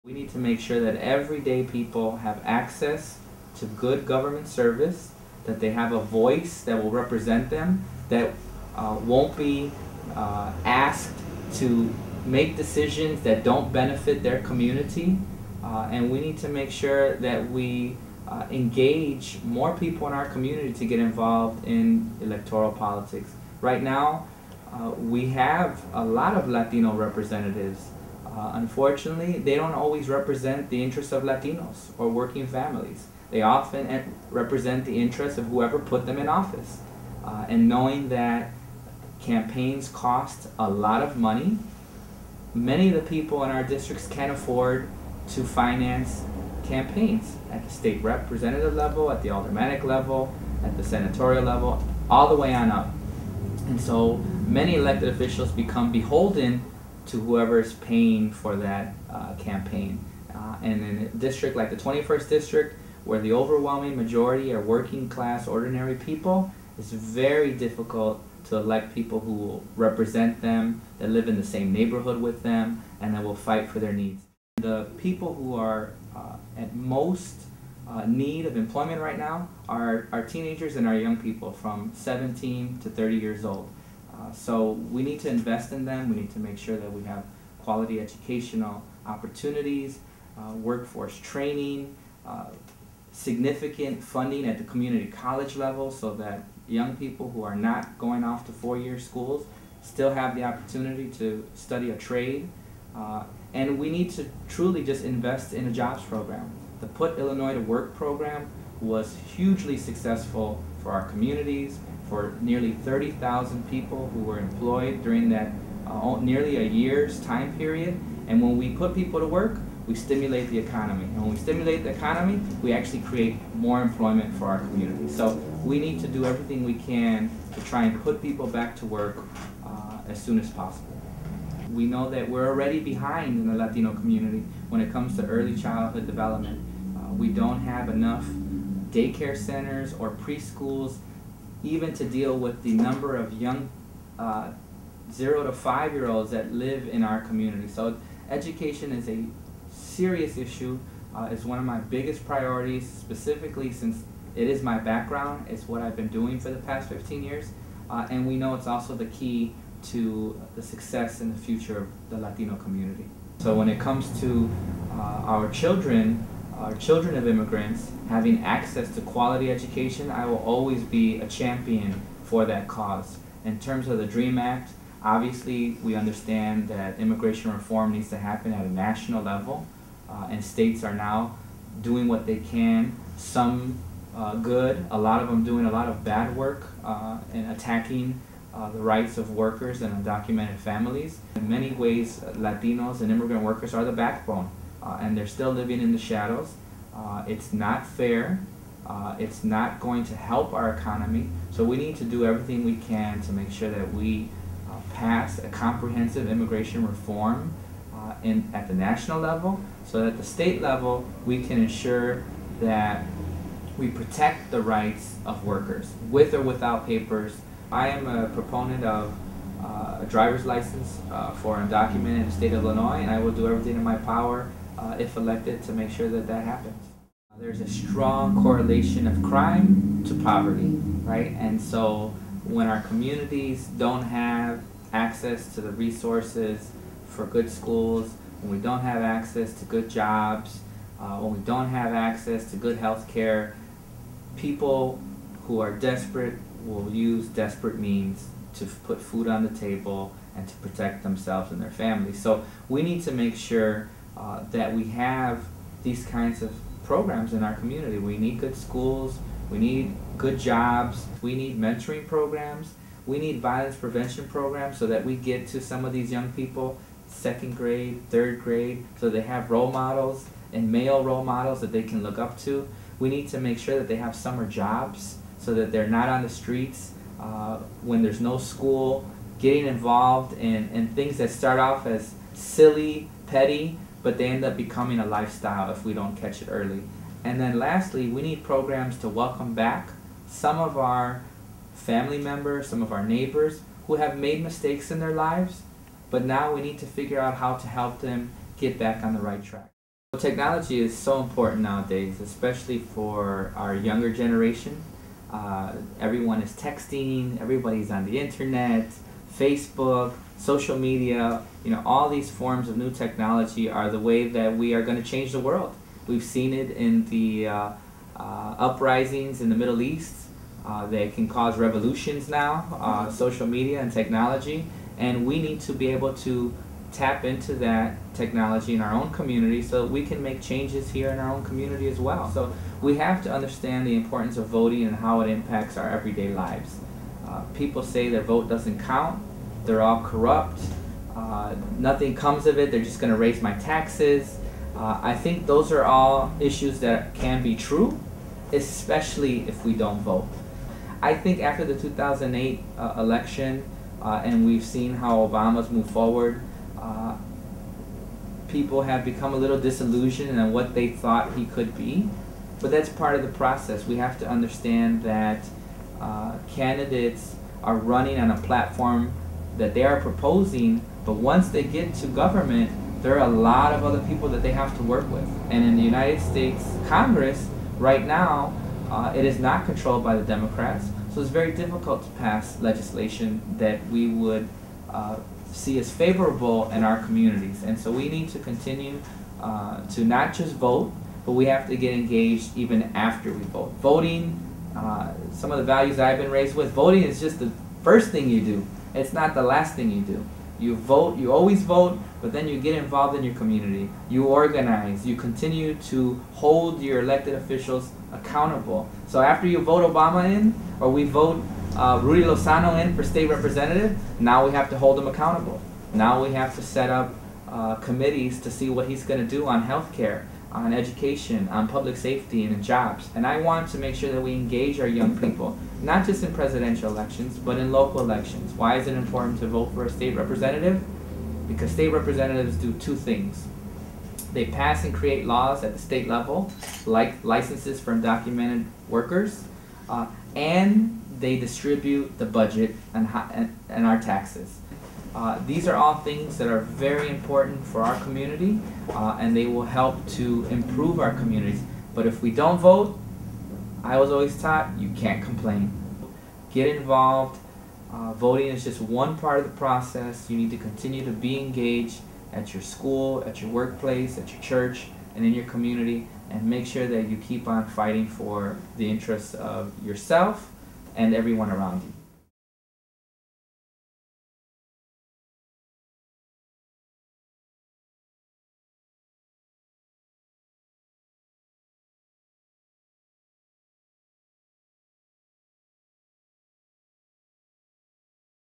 We need to make sure that everyday people have access to good government service, that they have a voice that will represent them, that won't be asked to make decisions that don't benefit their community. And we need to make sure that we engage more people in our community to get involved in electoral politics. Right now, we have a lot of Latino representatives. Unfortunately, they don't always represent the interests of Latinos or working families. They often represent the interests of whoever put them in office. And knowing that campaigns cost a lot of money, many of the people in our districts can't afford to finance campaigns at the state representative level, at the aldermanic level, at the senatorial level, all the way on up. And so many elected officials become beholden to whoever is paying for that campaign. And in a district like the 21st District, where the overwhelming majority are working class, ordinary people, it's very difficult to elect people who will represent them, that live in the same neighborhood with them, and that will fight for their needs. The people who are at most need of employment right now are our teenagers and our young people from 17 to 30 years old. So we need to invest in them. We need to make sure that we have quality educational opportunities, workforce training, significant funding at the community college level so that young people who are not going off to four-year schools still have the opportunity to study a trade. And we need to truly just invest in a jobs program. The Put Illinois to Work program was hugely successful for our communities, for nearly 30,000 people who were employed during that nearly a year's time period. And when we put people to work, we stimulate the economy. And when we stimulate the economy, we actually create more employment for our community. So we need to do everything we can to try and put people back to work as soon as possible. We know that we're already behind in the Latino community when it comes to early childhood development. We don't have enough daycare centers or preschools even to deal with the number of young 0 to 5-year-olds that live in our community. So education is a serious issue. It's one of my biggest priorities, specifically since it is my background. It's what I've been doing for the past 15 years. And we know it's also the key to the success in the future of the Latino community. So when it comes to our children of immigrants having access to quality education, I will always be a champion for that cause. In terms of the DREAM Act, obviously we understand that immigration reform needs to happen at a national level, and states are now doing what they can, some good, a lot of them doing a lot of bad work and attacking the rights of workers and undocumented families. In many ways, Latinos and immigrant workers are the backbone, and they're still living in the shadows. It's not fair. It's not going to help our economy. So we need to do everything we can to make sure that we pass a comprehensive immigration reform at the national level, so that at the state level we can ensure that we protect the rights of workers, with or without papers. I am a proponent of a driver's license for undocumented in the state of Illinois, and I will do everything in my power, if elected, to make sure that that happens. There's a strong correlation of crime to poverty, right? And so when our communities don't have access to the resources for good schools, when we don't have access to good jobs, when we don't have access to good health care, people who are desperate will use desperate means to put food on the table and to protect themselves and their families. So we need to make sure that we have these kinds of programs in our community. We need good schools, we need good jobs, we need mentoring programs, we need violence prevention programs so that we get to some of these young people, 2nd grade, 3rd grade, so they have role models and male role models that they can look up to. We need to make sure that they have summer jobs so that they're not on the streets when there's no school, getting involved in things that start off as silly, petty, but they end up becoming a lifestyle if we don't catch it early. And then lastly, we need programs to welcome back some of our family members, some of our neighbors who have made mistakes in their lives, but now we need to figure out how to help them get back on the right track. Technology is so important nowadays, especially for our younger generation. Everyone is texting, everybody's on the internet, Facebook, social media, all these forms of new technology are the way that we are going to change the world. We've seen it in the uprisings in the Middle East. They can cause revolutions now, social media and technology, and we need to be able to tap into that technology in our own community so that we can make changes here in our own community as well. So we have to understand the importance of voting and how it impacts our everyday lives. People say their vote doesn't count, they're all corrupt, nothing comes of it, they're just going to raise my taxes. I think those are all issues that can be true, especially if we don't vote. I think after the 2008 election, and we've seen how Obama's moved forward, people have become a little disillusioned in what they thought he could be. But that's part of the process. We have to understand that candidates are running on a platform that they are proposing, but once they get to government, there are a lot of other people that they have to work with. And in the United States Congress, right now, it is not controlled by the Democrats, so it's very difficult to pass legislation that we would see as favorable in our communities. And so we need to continue to not just vote, but we have to get engaged even after we vote. Voting, some of the values I've been raised with, voting is just the first thing you do. It's not the last thing you do. You vote, you always vote, but then you get involved in your community. You organize, you continue to hold your elected officials accountable. So after you vote Obama in, or we vote Rudy Lozano in for state representative, now we have to hold him accountable. Now we have to set up committees to see what he's going to do on health care, on education, on public safety, and in jobs. And I want to make sure that we engage our young people, not just in presidential elections, but in local elections. Why is it important to vote for a state representative? Because state representatives do two things. They pass and create laws at the state level, like licenses for undocumented workers, and they distribute the budget and our taxes. These are all things that are very important for our community, and they will help to improve our communities. But if we don't vote, I was always taught, you can't complain. Get involved. Voting is just one part of the process. You need to continue to be engaged at your school, at your workplace, at your church, and in your community, and make sure that you keep on fighting for the interests of yourself and everyone around you.